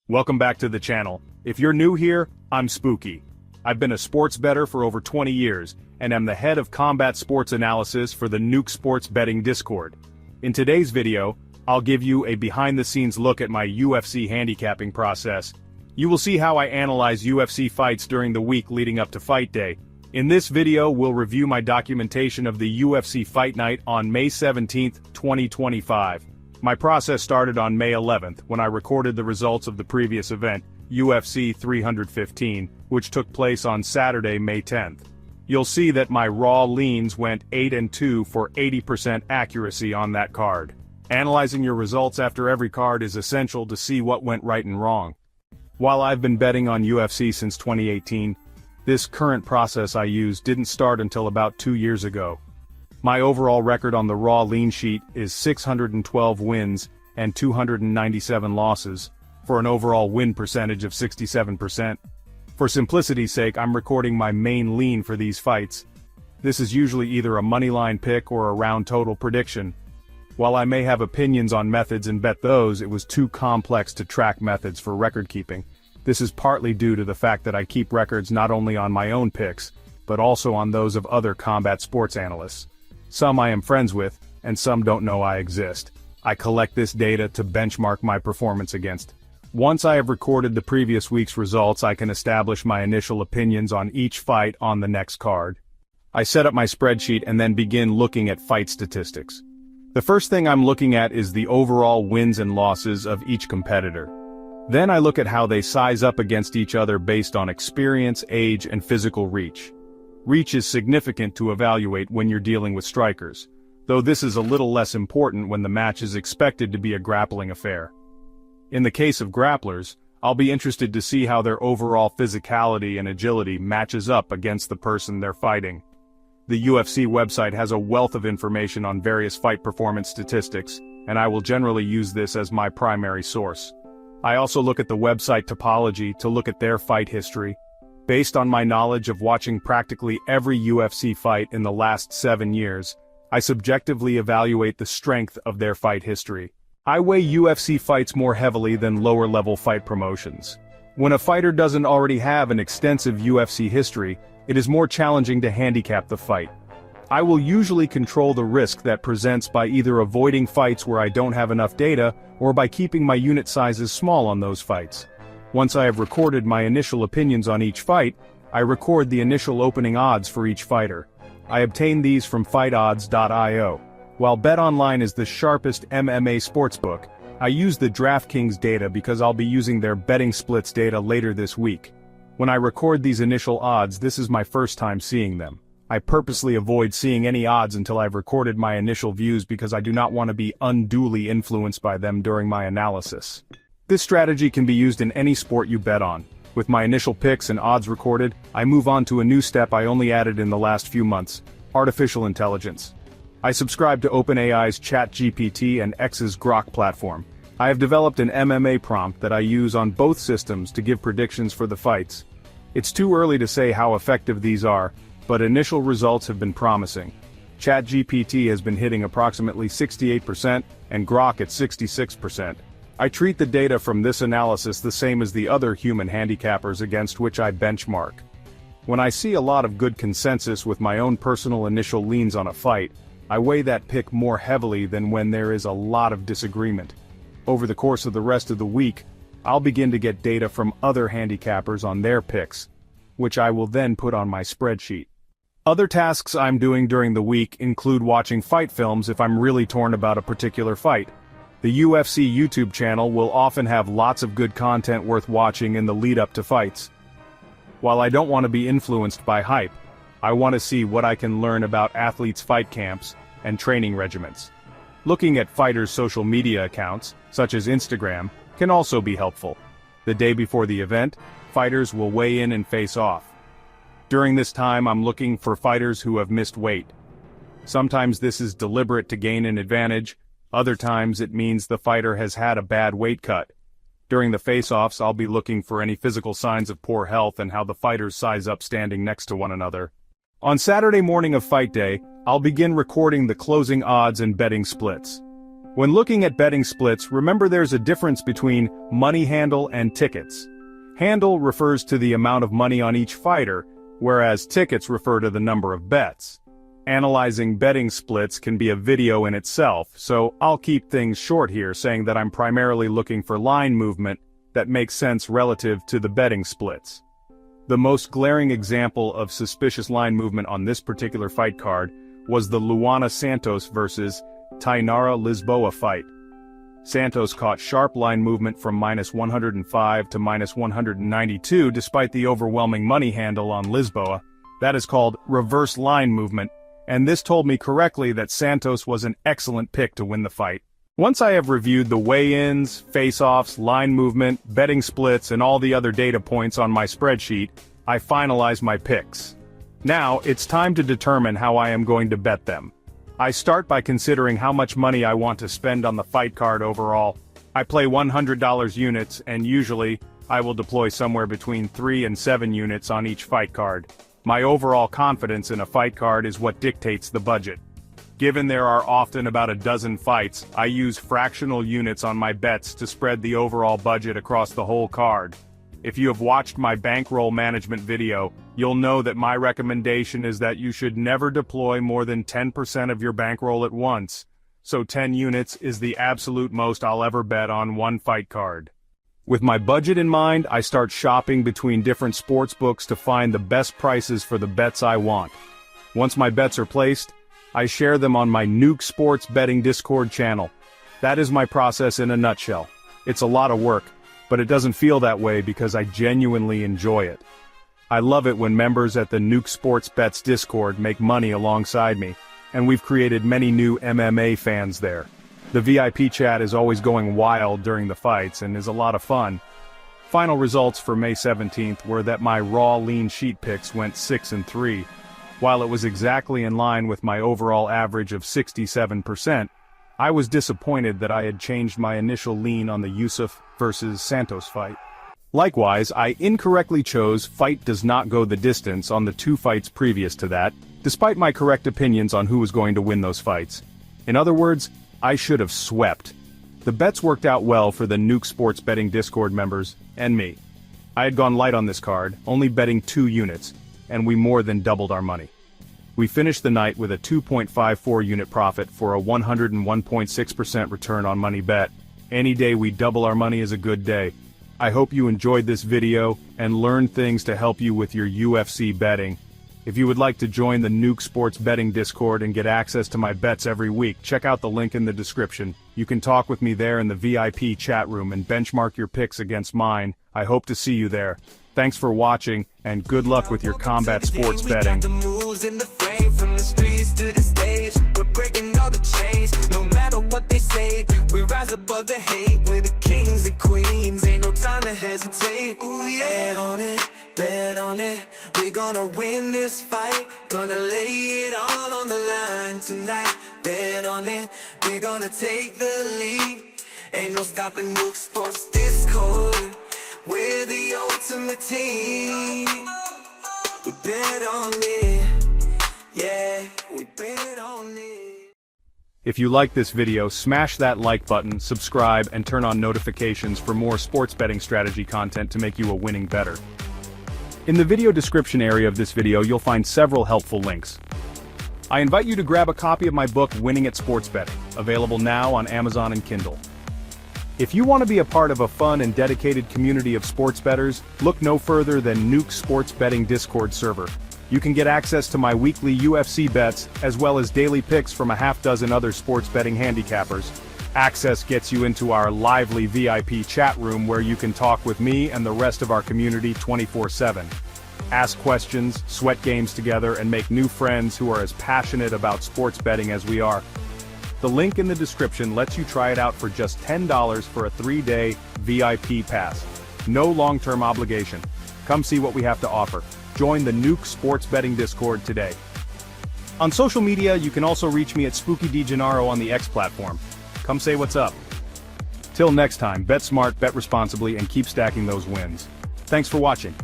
Welcome back to the channel. If you're new here, I'm Spooky. I've been a sports bettor for over 20 years, and am the head of combat sports analysis for the Nuke Sports Betting Discord. In today's video, I'll give you a behind-the-scenes look at my UFC handicapping process. You will see how I analyze UFC fights during the week leading up to fight day. In this video, we'll review my documentation of the UFC Fight Night on May 17, 2025. My process started on May 11th, when I recorded the results of the previous event, UFC 315, which took place on Saturday, May 10th. You'll see that my raw leans went 8-2 for 80% accuracy on that card. Analyzing your results after every card is essential to see what went right and wrong. While I've been betting on UFC since 2018, this current process I use didn't start until about 2 years ago. My overall record on the raw lean sheet is 612 wins and 297 losses, for an overall win percentage of 67%. For simplicity's sake, I'm recording my main lean for these fights. This is usually either a moneyline pick or a round total prediction. While I may have opinions on methods and bet those, it was too complex to track methods for record keeping. This is partly due to the fact that I keep records not only on my own picks, but also on those of other combat sports analysts. Some I am friends with, and some don't know I exist. I collect this data to benchmark my performance against. Once I have recorded the previous week's results, I can establish my initial opinions on each fight on the next card. I set up my spreadsheet and then begin looking at fight statistics. The first thing I'm looking at is the overall wins and losses of each competitor. Then I look at how they size up against each other based on experience, age, and physical reach. Reach is significant to evaluate when you're dealing with strikers, though this is a little less important when the match is expected to be a grappling affair. In the case of grapplers, I'll be interested to see how their overall physicality and agility matches up against the person they're fighting. The UFC website has a wealth of information on various fight performance statistics, and I will generally use this as my primary source. I also look at the website topology to look at their fight history. Based on my knowledge of watching practically every UFC fight in the last 7 years, I subjectively evaluate the strength of their fight history. I weigh UFC fights more heavily than lower-level fight promotions. When a fighter doesn't already have an extensive UFC history, it is more challenging to handicap the fight. I will usually control the risk that presents by either avoiding fights where I don't have enough data, or by keeping my unit sizes small on those fights. Once I have recorded my initial opinions on each fight, I record the initial opening odds for each fighter. I obtain these from fightodds.io. While BetOnline is the sharpest MMA sportsbook, I use the DraftKings data because I'll be using their betting splits data later this week. When I record these initial odds, this is my first time seeing them. I purposely avoid seeing any odds until I've recorded my initial views because I do not want to be unduly influenced by them during my analysis. This strategy can be used in any sport you bet on. With my initial picks and odds recorded, I move on to a new step I only added in the last few months: artificial intelligence. I subscribe to OpenAI's ChatGPT and X's Grok platform. I have developed an MMA prompt that I use on both systems to give predictions for the fights. It's too early to say how effective these are, but initial results have been promising. ChatGPT has been hitting approximately 68% and Grok at 66%. I treat the data from this analysis the same as the other human handicappers against which I benchmark. When I see a lot of good consensus with my own personal initial leans on a fight, I weigh that pick more heavily than when there is a lot of disagreement. Over the course of the rest of the week, I'll begin to get data from other handicappers on their picks, which I will then put on my spreadsheet. Other tasks I'm doing during the week include watching fight films if I'm really torn about a particular fight. The UFC YouTube channel will often have lots of good content worth watching in the lead-up to fights. While I don't want to be influenced by hype, I want to see what I can learn about athletes' fight camps and training regimens. Looking at fighters' social media accounts, such as Instagram, can also be helpful. The day before the event, fighters will weigh in and face off. During this time, I'm looking for fighters who have missed weight. Sometimes this is deliberate to gain an advantage. Other times it means the fighter has had a bad weight cut. During the face-offs, I'll be looking for any physical signs of poor health and how the fighters size up standing next to one another. On Saturday morning of fight day, I'll begin recording the closing odds and betting splits. When looking at betting splits, remember there's a difference between money handle and tickets. Handle refers to the amount of money on each fighter, whereas tickets refer to the number of bets. Analyzing betting splits can be a video in itself, so I'll keep things short here, saying that I'm primarily looking for line movement that makes sense relative to the betting splits. The most glaring example of suspicious line movement on this particular fight card was the Luana Santos versus Tainara Lisboa fight. Santos caught sharp line movement from -105 to -192 despite the overwhelming money handle on Lisboa. That is called reverse line movement, and this told me correctly that Santos was an excellent pick to win the fight. Once I have reviewed the weigh-ins, face-offs, line movement, betting splits, and all the other data points on my spreadsheet, I finalize my picks. Now, it's time to determine how I am going to bet them. I start by considering how much money I want to spend on the fight card overall. I play $100 units, and usually, I will deploy somewhere between 3 and 7 units on each fight card. My overall confidence in a fight card is what dictates the budget. Given there are often about a dozen fights, I use fractional units on my bets to spread the overall budget across the whole card. If you have watched my bankroll management video, you'll know that my recommendation is that you should never deploy more than 10% of your bankroll at once, so 10 units is the absolute most I'll ever bet on one fight card. With my budget in mind, I start shopping between different sports books to find the best prices for the bets I want. Once my bets are placed, I share them on my Nuke Sports Betting Discord channel. That is my process in a nutshell. It's a lot of work, but it doesn't feel that way because I genuinely enjoy it. I love it when members at the Nuke Sports Bets Discord make money alongside me, and we've created many new MMA fans there. The VIP chat is always going wild during the fights and is a lot of fun. Final results for May 17th were that my raw lean sheet picks went 6-3. While it was exactly in line with my overall average of 67%, I was disappointed that I had changed my initial lean on the Yusuf versus Santos fight. Likewise, I incorrectly chose fight does not go the distance on the 2 fights previous to that, despite my correct opinions on who was going to win those fights. In other words, I should have swept. The bets worked out well for the Nuke Sports Betting Discord members, and me. I had gone light on this card, only betting 2 units, and we more than doubled our money. We finished the night with a 2.54 unit profit for a 101.6% return on money bet. Any day we double our money is a good day. I hope you enjoyed this video and learned things to help you with your UFC betting. If you would like to join the Nuke Sports Betting Discord and get access to my bets every week, check out the link in the description. You can talk with me there in the VIP chat room and benchmark your picks against mine. I hope to see you there. Thanks for watching, and good luck with your combat sports betting. From the streets to the stage, we're breaking all the chains. No matter what they say, we rise above the hate. We're the kings and queens, ain't no time to hesitate. Ooh yeah, bet on it. We're gonna win this fight, gonna lay it all on the line tonight. Bet on it, we're gonna take the lead. Ain't no stopping Nuke Sports Discord. We're the ultimate team. We bet on it. Yeah, we bet on it. If you like this video, smash that like button, subscribe, and turn on notifications for more sports betting strategy content to make you a winning bettor. In the video description area of this video, you'll find several helpful links. I invite you to grab a copy of my book, Winning at Sports Betting, available now on Amazon and Kindle. If you want to be a part of a fun and dedicated community of sports bettors, look no further than Nuke Sports Betting Discord server. You can get access to my weekly UFC bets, as well as daily picks from a half dozen other sports betting handicappers. Access gets you into our lively VIP chat room where you can talk with me and the rest of our community 24/7. Ask questions, sweat games together, and make new friends who are as passionate about sports betting as we are. The link in the description lets you try it out for just $10 for a 3-day VIP pass. No long-term obligation. Come see what we have to offer. Join the Nuke Sports Betting Discord today. On social media, you can also reach me at Spooky DeGennaro on the X platform. Come say what's up. Till next time, bet smart, bet responsibly, and keep stacking those wins. Thanks for watching.